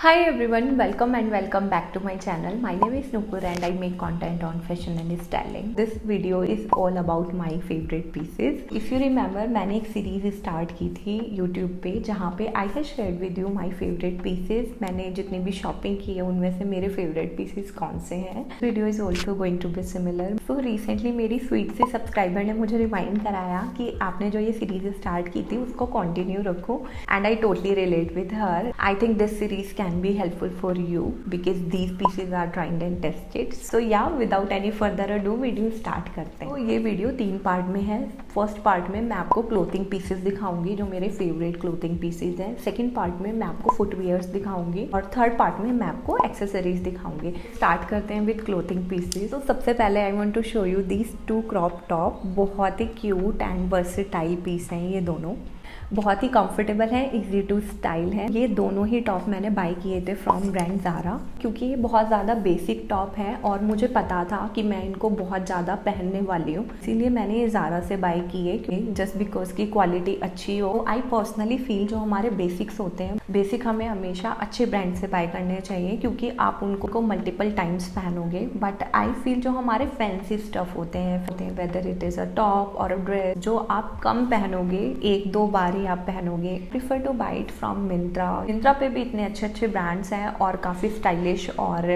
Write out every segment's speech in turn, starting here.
Hi everyone, welcome and welcome back to my channel. My name is Nupur and I make content on fashion and styling. This video is all about my favorite pieces. If you remember, मैंने एक series start की थी YouTube पे जहाँ पे I have shared with you my favorite pieces. मैंने जितनी भी शॉपिंग की है उनमें से मेरे फेवरेट पीसेस कौन से हैं. Video is also going to be similar. So recently मेरी स्वीट से सब्सक्राइबर ने मुझे रिमाइंड कराया कि आपने जो ये सीरीज स्टार्ट की थी उसको कंटिन्यू रखो and I totally relate with her. I think this series can be helpful for you because these pieces are tried and tested. So yeah, without any further ado video start करते हैं. तो ये video 3 part में है. First part में मैं आपको clothing pieces दिखाऊंगी जो मेरे फेवरेट क्लोथिंग पीसेस हैं. सेकंड पार्ट में मैं आपको फुटवियर्स दिखाऊंगी और थर्ड पार्ट में मैं आपको एक्सेसरीज दिखाऊंगी. स्टार्ट करते हैं विद क्लोथिंग पीसेस. तो सबसे पहले I want to show you these 2 crop top. बहुत ही क्यूट एंड वर्सेटाइल पीस हैं ये दोनों. बहुत ही कंफर्टेबल है, इजी टू स्टाइल है. ये दोनों ही टॉप मैंने बाय किए थे फ्रॉम ब्रांड ज़ारा क्योंकि ये बहुत ज़्यादा बेसिक टॉप है और मुझे पता था कि मैं इनको बहुत ज़्यादा पहनने वाली हूँ, इसीलिए मैंने ये ज़ारा से बाय किए क्योंकि जस्ट बिकॉज की क्वालिटी अच्छी हो. आई पर्सनली फील जो हमारे बेसिक्स होते हैं, बेसिक हमें हमेशा अच्छे ब्रांड से बाय करने चाहिए क्योंकि आप उनको मल्टीपल टाइम्स पहनोगे. बट आई फील जो हमारे फैंसी स्टफ होते हैं whether it is a top और अ ड्रेस जो आप कम पहनोगे, 1-2 बार आप पहनोगे, prefer to buy it from Myntra. Myntra पे भी इतने अच्छे अच्छे ब्रांड्स हैं और काफ़ी स्टाइलिश और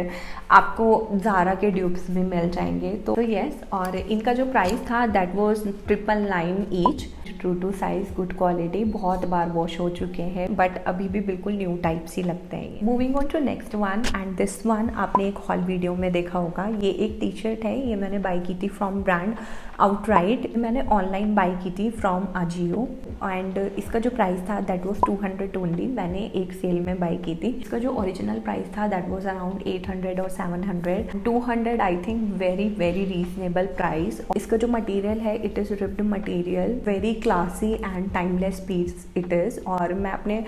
आपको ज़ारा के ड्यूप्स भी मिल जाएंगे. तो यस, और इनका जो प्राइस था that was 999 each. True to size, good quality, बहुत बार वॉश हो चुके हैं बट अभी भी बिल्कुल न्यू टाइप सी लगते हैं. Moving on to next one and this one आपने एक हॉल वीडियो में देखा होगा. ये एक टी शर्ट है, ये मैंने बाय की थी फ्रॉम ब्रांड आउटराइट. मैंने ऑनलाइन बाय की थी फ्रॉम अजियो एंड इसका जो प्राइस था दैट वाज 200 ओनली. मैंने एक सेल में बाय की थी. इसका जो ओरिजिनल प्राइस था दैट वाज अराउंड 800 और 700. 200 I think very very reasonable price. इसका जो मटेरियल है it is ribbed material, very classy and timeless piece it is. और मैं अपने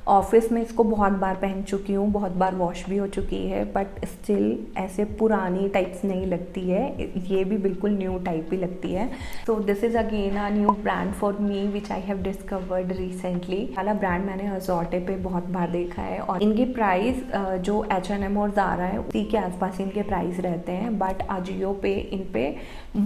ऑफिस में इसको बहुत बार पहन चुकी हूँ, बहुत बार वॉश भी हो चुकी है बट स्टिल ऐसे पुरानी टाइप्स नहीं लगती है. ये भी बिल्कुल न्यू टाइप ही लगती है. So this is again a new brand for me which I have discovered recently. वाला ब्रांड मैंने अजॉटे पे बहुत बार देखा है और इनके प्राइस जो H&M और ज़ारा है उसी के आसपास इनके प्राइस रहते हैं. बट अजियो पे इन पे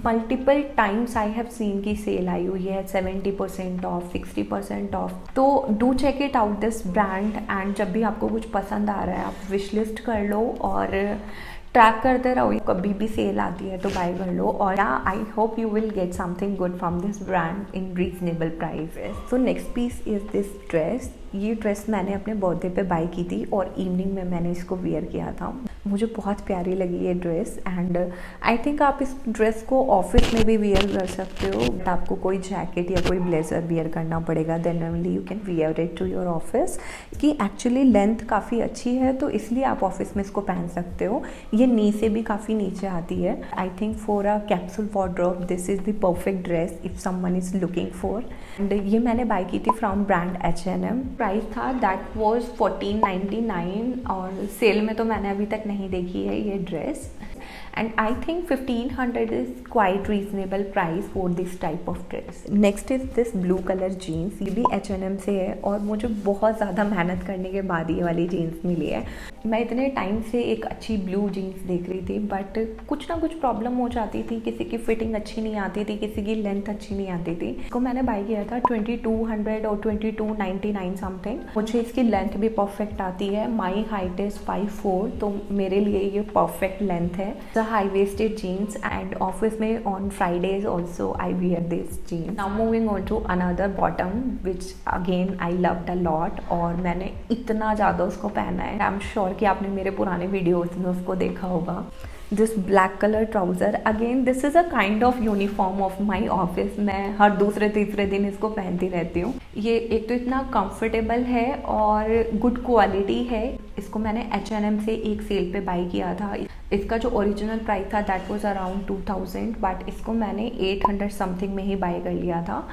multiple times I have seen की सेल आई हुई है, 70% ऑफ, 60% ऑफ. तो do check it out this brand and जब भी आपको कुछ पसंद आ रहा है आप विश लिस्ट कर लो और ट्रैक करते रहो. कभी भी सेल आती है तो बाय कर लो. और I hope you will get something good from this brand in reasonable price. So next piece is this dress. ये ड्रेस मैंने अपने बर्थडे पे बाय की थी और इवनिंग में मैंने इसको वेयर किया था. मुझे बहुत प्यारी लगी ये ड्रेस एंड आई थिंक आप इस ड्रेस को ऑफिस में भी वेयर कर सकते हो. बट आपको कोई जैकेट या कोई ब्लेजर वेयर करना पड़ेगा, then only you can wear it to your office. कि एक्चुअली लेंथ काफ़ी अच्छी है तो इसलिए आप ऑफिस में इसको पहन सकते हो. ये नी से भी काफ़ी नीचे आती है. I think for a capsule wardrobe this is the perfect dress if someone is looking for. And ये मैंने बाय की थी फ्रॉम ब्रांड H&M. प्राइस था दैट वाज 1499 और सेल में तो मैंने अभी तक नहीं देखी है ये dress. And I think 1500 is quite reasonable price for this type of dress. Next is this blue colour jeans. ये भी H&M से है और मुझे बहुत ज़्यादा मेहनत करने के बाद ये वाली जीन्स मिली है. मैं इतने टाइम से एक अच्छी ब्लू जीन्स देख रही थी बट कुछ ना कुछ प्रॉब्लम हो जाती थी. किसी की फिटिंग अच्छी नहीं आती थी, किसी की लेंथ अच्छी नहीं आती थी. इसको मैंने बाय किया था 2200 और 2299 समथिंग. मुझे इसकी लेंथ भी परफेक्ट आती है. माई हाइट इज़ 5'4" तो मेरे लिए ये परफेक्ट लेंथ है. High waisted jeans and office में on Fridays also I wear this jeans. Now moving on to another bottom which again I loved a lot और मैंने इतना ज़्यादा उसको पहना है. आई एम श्योर कि आपने मेरे पुराने वीडियोज में उसको देखा होगा. This black colour trouser again this is a kind of uniform of my office. मैं हर दूसरे तीसरे दिन इसको पहनती रहती हूँ. ये एक तो इतना कंफर्टेबल है और गुड क्वालिटी है. इसको मैंने H&M से एक सेल पे बाय किया था. इसका जो ओरिजिनल प्राइस था दैट वाज अराउंड 2000 बट इसको मैंने 800 समथिंग में ही बाय कर लिया था.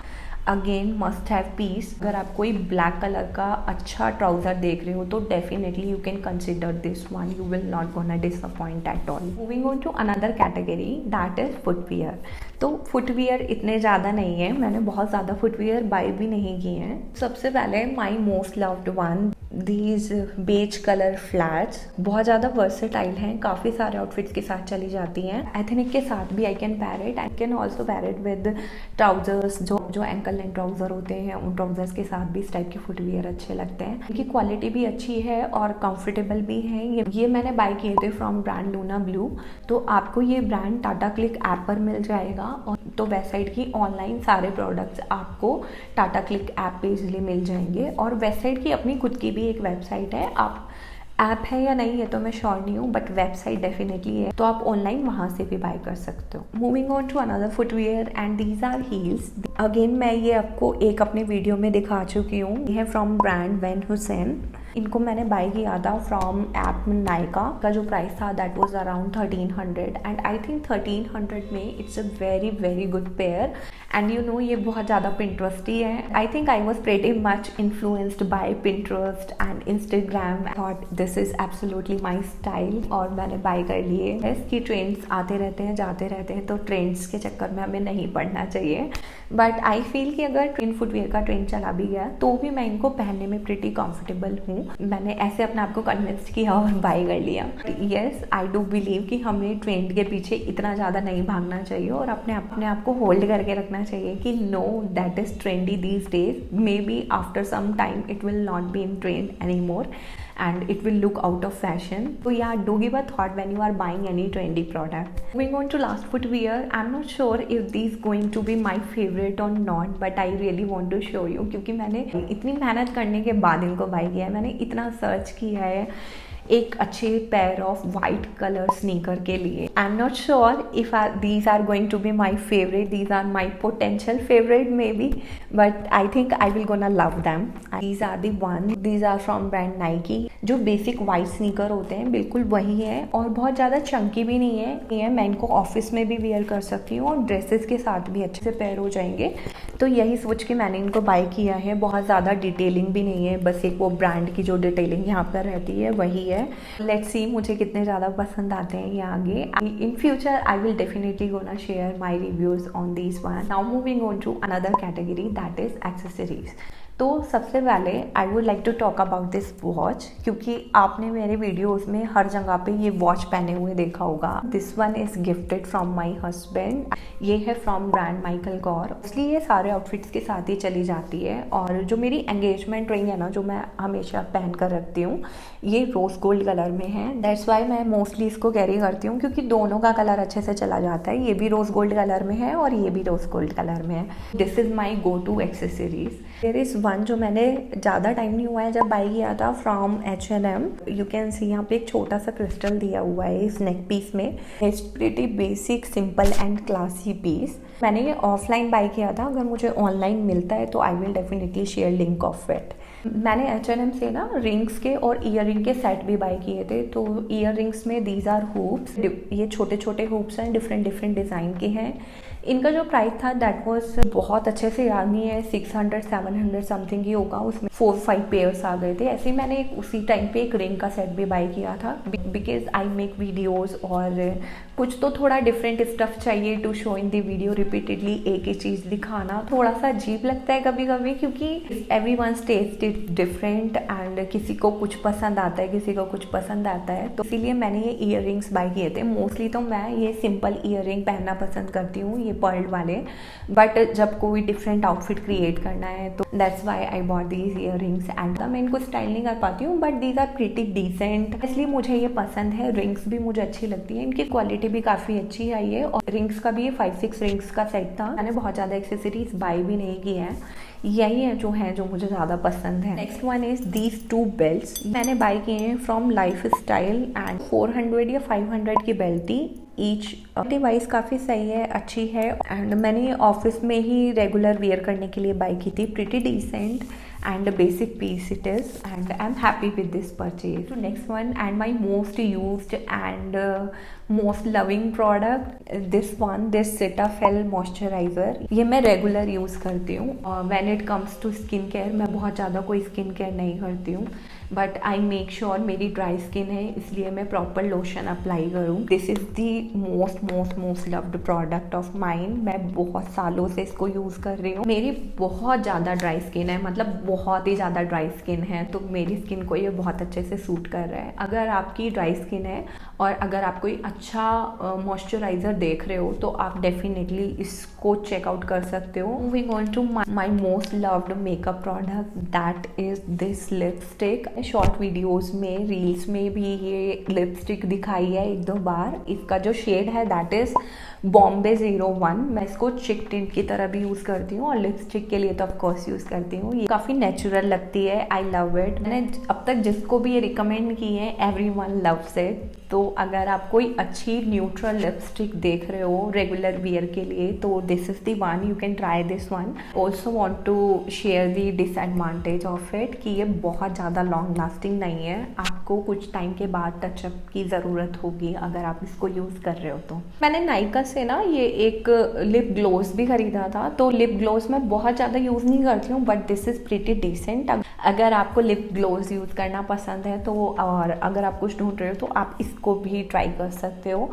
Again must have piece. अगर आप कोई ब्लैक कलर का अच्छा ट्राउजर देख रहे हो तो definitely you can consider this one. You will not gonna disappoint at all. Moving on to another category that is footwear. तो फुटवियर इतने ज़्यादा नहीं है, मैंने बहुत ज़्यादा फुटवियर बाय भी नहीं किए हैं। सबसे पहले my most loved one, these beige colour flats, बहुत ज़्यादा वर्सेटाइल हैं, काफ़ी सारे आउटफिट्स के साथ चली जाती हैं। एथनिक के साथ भी आई कैन पैर इट, आई कैन ऑल्सो पैर इट विद ट्राउजर्स, जो एंकल लेंथ ट्राउज़र होते हैं, उन ट्राउजर्स के साथ भी इस टाइप के फुटवियर अच्छे लगते हैं। इनकी क्वालिटी भी अच्छी है और कंफर्टेबल भी है। ये मैंने बाय किए थे फ्रॉम ब्रांड लूना ब्लू। तो आपको ये ब्रांड टाटा क्लिक ऐप पर मिल जाएगा, और तो वेबसाइट की ऑनलाइन सारे प्रोडक्ट्स आपको टाटा क्लिक ऐप पे इजीली मिल जाएंगे। और वेबसाइट की अपनी खुद की भी एक वेबसाइट है, आप ऐप है या नहीं है तो मैं श्योर नहीं हूँ, बट वेबसाइट डेफिनेटली है, तो आप ऑनलाइन वहाँ से भी बाय कर सकते हो। Moving on to another footwear and these are heels. Again मैं ये आपको एक अपने वीडियो में दिखा चुकी हूँ। ये है फ्रॉम ब्रांड वैन हुसैन। इनको मैंने बाय किया था फ्रॉम ऐप नायका का जो प्राइस था that was around 1300 and I think 1300 में it's a very very good pair. And you know ये बहुत ज़्यादा पिंटरेस्टी है। आई think I was pretty much influenced by Pinterest and Instagram. Thought this is absolutely my style और मैंने bye कर लिए। इसकी ट्रेंड्स आते रहते हैं जाते रहते हैं, तो ट्रेंड्स के चक्कर में हमें नहीं पड़ना चाहिए। बट आई फील कि अगर इन फुटवियर का ट्रेंड चला भी गया तो भी मैं इनको पहनने में प्रिटी कंफर्टेबल हूँ। मैंने ऐसे अपने आप को कन्विंस किया और बाय कर लिया। येस, आई डू बिलीव कि हमें ट्रेंड के पीछे इतना ज़्यादा नहीं भागना चाहिए और अपने आप को होल्ड करके रखना चाहिए कि no, that is trendy these days, maybe after some time it will not be in trend anymore and it will look out of fashion. So yeah, do give a thought when you are buying any trendy product. Moving on to last footwear, I'm not sure if these going to be my favorite or not, but I really want to show you क्योंकि मैंने इतनी मेहनत करने के बाद इनको bye किया है। मैंने इतना सर्च किया है एक अच्छे pair of white colour sneaker के लिए। I am not sure if these are going to be my favourite, these are my potential favourite maybe, but I think I will gonna love them. These are the one, these are from brand Nike. जो basic white sneaker होते हैं बिल्कुल वही है और बहुत ज़्यादा चंकी भी नहीं है। मैं इनको ऑफिस में भी वेयर कर सकती हूँ और ड्रेसेस के साथ भी अच्छे से पेयर हो जाएंगे। तो यही सोच के मैंने इनको बाय किया है। बहुत ज़्यादा डिटेलिंग भी नहीं है, बस एक वो ब्रांड की जो डिटेलिंग यहाँ पर रहती है वही है। लेट्स सी मुझे कितने ज़्यादा पसंद आते हैं ये आगे। In future I will definitely gonna share my reviews on this one. Now moving on to another category that is accessories. तो सबसे पहले I would like to talk about this watch, क्योंकि आपने मेरे वीडियोस में हर जगह पे ये वॉच पहने हुए देखा होगा। This one is gifted from my husband. ये है फ्रॉम ब्रांड माइकल कॉर। इसलिए ये सारे आउटफिट्स के साथ ही चली जाती है। और जो मेरी एंगेजमेंट रिंग है ना, जो मैं हमेशा पहन कर रखती हूँ, ये रोज गोल्ड कलर में है। दैट्स वाई मैं मोस्टली इसको कैरी करती हूँ क्योंकि दोनों का कलर अच्छे से चला जाता है। ये भी रोज गोल्ड कलर में है और ये भी रोज गोल्ड कलर में है। This is my go to accessories. There is one जो मैंने ज़्यादा टाइम नहीं हुआ है जब बाय किया था फ्रॉम H&M। यू कैन सी यहाँ पे एक छोटा सा क्रिस्टल दिया हुआ है इस नेक पीस में। It's pretty basic simple and classy piece. मैंने ये ऑफलाइन बाय किया था, अगर मुझे ऑनलाइन मिलता है तो आई will definitely share link of it. मैंने H&M से ना रिंग्स के और ईयर रिंग के सेट भी बाय किए थे। तो ईयर रिंग्स में दीज आर हुप्स। ये छोटे छोटे हुप्स हैं, डिफरेंट डिफरेंट डिज़ाइन के हैं। इनका जो प्राइस था दैट वाज बहुत अच्छे से याद नहीं है, 600-700 समथिंग ही होगा। उसमें 4-5 पेयर्स आ गए थे। ऐसे ही मैंने उसी टाइम पे एक रिंग का सेट भी बाय किया था बिकॉज आई मेक वीडियोस और कुछ तो थोड़ा डिफरेंट स्टफ चाहिए to show in the video. Repeatedly एक ही चीज़ दिखाना थोड़ा सा अजीब लगता है कभी कभी, क्योंकि everyone's taste is different and किसी को कुछ पसंद आता है, किसी को कुछ पसंद आता है। तो इसीलिए मैंने ये ईयर रिंग्स बाय किए थे। मोस्टली तो मैं ये सिंपल ईयर रिंग पहनना पसंद करती हूँ, ये पर्ल वाले, बट जब कोई डिफरेंट आउटफिट क्रिएट करना है तो that's why I bought these earrings. And मैं इनको स्टाइल नहीं कर पाती हूँ but these are pretty decent, इसलिए मुझे ये पसंद है। रिंग्स भी मुझे अच्छी लगती है, इनकी क्वालिटी भी काफ़ी अच्छी आई है। और रिंग्स का भी ये 5-6 रिंग्स का सेट था। मैंने बहुत ज़्यादा एक्सेसरीज बाय भी नहीं की है, यही है जो मुझे ज़्यादा पसंद है। Next one is these 2 belts. मैंने बाय किए हैं फ्रॉम लाइफ स्टाइल एंड 400 या 500 की बेल्ट थी ईच। डिवाइस काफ़ी सही है, अच्छी है एंड मैंने ऑफिस में ही रेगुलर वेयर करने के लिए बाय की थी। Pretty decent and a basic piece it is and I'm happy with this purchase. So next one and my most used and most loving product, this Cetaphil moisturizer। ये मैं regular use करती हूँ। When it comes to skin care मैं बहुत ज़्यादा कोई skin care नहीं करती हूँ। बट आई मेक श्योर मेरी ड्राई स्किन है इसलिए मैं प्रॉपर लोशन अप्लाई करूँ। This is the most loved product of mine. मैं बहुत सालों से इसको यूज़ कर रही हूँ। मेरी बहुत ज़्यादा ड्राई स्किन है, मतलब बहुत ही ज़्यादा ड्राई स्किन है, तो मेरी स्किन को ये बहुत अच्छे से सूट कर रहा है। अगर आपकी ड्राई स्किन है और अगर आप कोई अच्छा मॉइस्चराइज़र देख रहे हो तो आप डेफिनेटली इसको चेकआउट कर सकते हो। Moving on to my most loved makeup product, that is this lipstick. Short videos में, रील्स में भी ये लिपस्टिक दिखाई है 1-2 बार। इसका जो शेड है दैट इज़ बॉम्बे 01। मैं इसको चिक टिंट की तरह भी यूज़ करती हूँ और लिपस्टिक के लिए तो ऑफकोर्स यूज़ करती हूँ। ये काफ़ी नेचुरल लगती है, आई लव इट। मैंने अब तक जिसको भी ये रिकमेंड की है एवरीवन लव्स इट। तो अगर आप कोई अच्छी न्यूट्रल लिपस्टिक देख रहे हो रेगुलर वियर के लिए तो this is the one, you can try this one. Also want to share the disadvantage of it कि ये बहुत ज़्यादा लॉन्ग लास्टिंग नहीं है। आपको कुछ टाइम के बाद टचअप की ज़रूरत होगी अगर आप इसको यूज़ कर रहे हो तो। मैंने नाइका से ना ये एक लिप ग्लोस भी खरीदा था, तो लिप ग्लोस मैं बहुत ज़्यादा यूज़ नहीं करती हूँ but this is pretty decent. अगर आपको लिप ग्लोस यूज़ करना पसंद है तो, और अगर आप कुछ ढूंढ रहे हो तो आप इसको भी ट्राई कर सकते हो।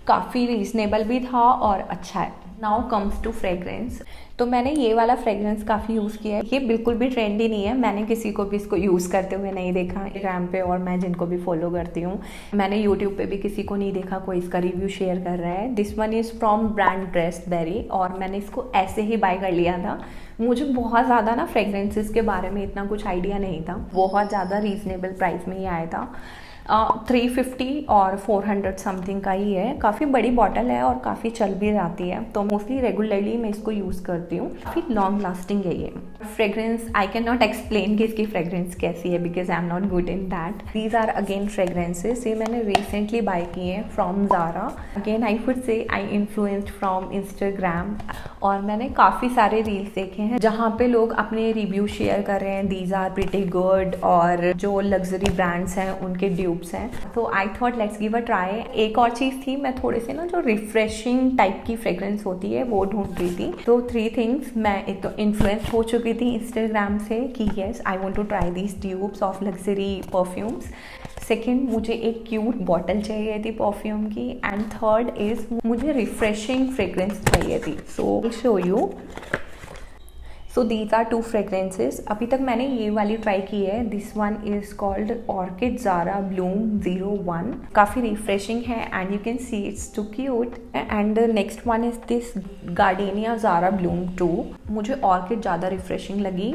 काफ़ी रीजनेबल भी था और अच्छा है। Now comes to fragrance. तो मैंने ये वाला फ्रेग्रेंस काफ़ी यूज़ किया है। ये बिल्कुल भी ट्रेंडी नहीं है, मैंने किसी को भी इसको यूज़ करते हुए नहीं देखा इंस्टाग्राम पे, और मैं जिनको भी फॉलो करती हूँ मैंने यूट्यूब पे भी किसी को नहीं देखा कोई इसका रिव्यू शेयर कर रहा है। This one is from brand Dressberry और मैंने इसको ऐसे ही बाय कर लिया था। मुझे बहुत ज़्यादा ना फ्रेग्रेंसेस के बारे में इतना कुछ आइडिया नहीं था। बहुत ज़्यादा रीजनेबल प्राइस में ही आया था। 350 और 400 समथिंग का ही है। काफ़ी बड़ी बॉटल है और काफ़ी चल भी जाती है, तो मोस्टली रेगुलरली मैं इसको यूज़ करती हूँ। काफ़ी लॉन्ग लास्टिंग है ये fragrance. I can not explain कि इसकी फ्रेग्रेंस कैसी है because I am not good in that. These are again fragrances. ये मैंने रिसेंटली बाय किए हैं from Zara. Again I would say I influenced from Instagram, और मैंने काफ़ी सारे रील्स देखे हैं जहाँ पे लोग अपने रिव्यू शेयर कर रहे हैं। दीज आर प्रीटी गुड, और जो लग्जरी ब्रांड्स हैं उनके ड्यूब्स हैं। तो I thought let's give a try. एक और चीज़ थी, मैं थोड़े से ना जो रिफ्रेशिंग टाइप की फ्रेग्रेंस होती है वो ढूंढ रही थी। तो 3 थिंग्स, मैं एक तो इन्फ्लुएंस हो चुकी थी इंस्टाग्राम से कि yes I want to try these tubes of luxury perfumes. Second, मुझे एक क्यूट बॉटल चाहिए थी परफ्यूम की। एंड थर्ड इज़ मुझे रिफ्रेशिंग फ्रेग्रेंस चाहिए थी। So I show you. So these are 2 fragrances. अभी तक मैंने ये वाली ट्राई की है। This one is called orchid Zara bloom 01। काफ़ी रिफ्रेशिंग है and you can see it's too cute. And the next one is this gardenia Zara bloom 2। मुझे ऑर्किड ज़्यादा रिफ्रेशिंग लगी।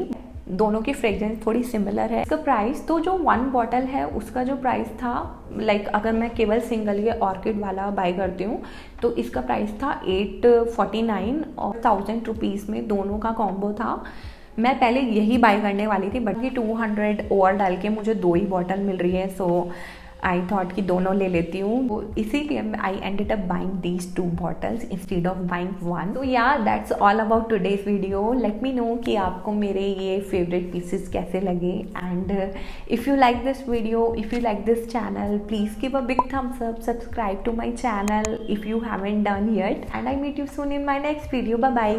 दोनों की फ्रेग्रेंस थोड़ी सिमिलर है। इसका प्राइस तो जो 1 बॉटल है उसका जो प्राइस था, लाइक अगर मैं केवल सिंगल ये ऑर्किड वाला बाय करती हूँ तो इसका प्राइस था 849 और 1000 रुपीज़ में दोनों का कॉम्बो था। मैं पहले यही बाय करने वाली थी बट ये 200 और डाल के मुझे 2 ही बॉटल मिल रही है। सो आई थॉट कि दोनों ले लेती हूँ, इसीलिए I ended up buying these 2 bottles instead of buying 1। तो या that's all about today's video. Let me know कि आपको मेरे ये फेवरेट पीसेस कैसे लगे। And if you like this video, if you like this channel, please give a big thumbs up, subscribe to my channel if you haven't done yet, and I meet you soon in my next video. Bye bye.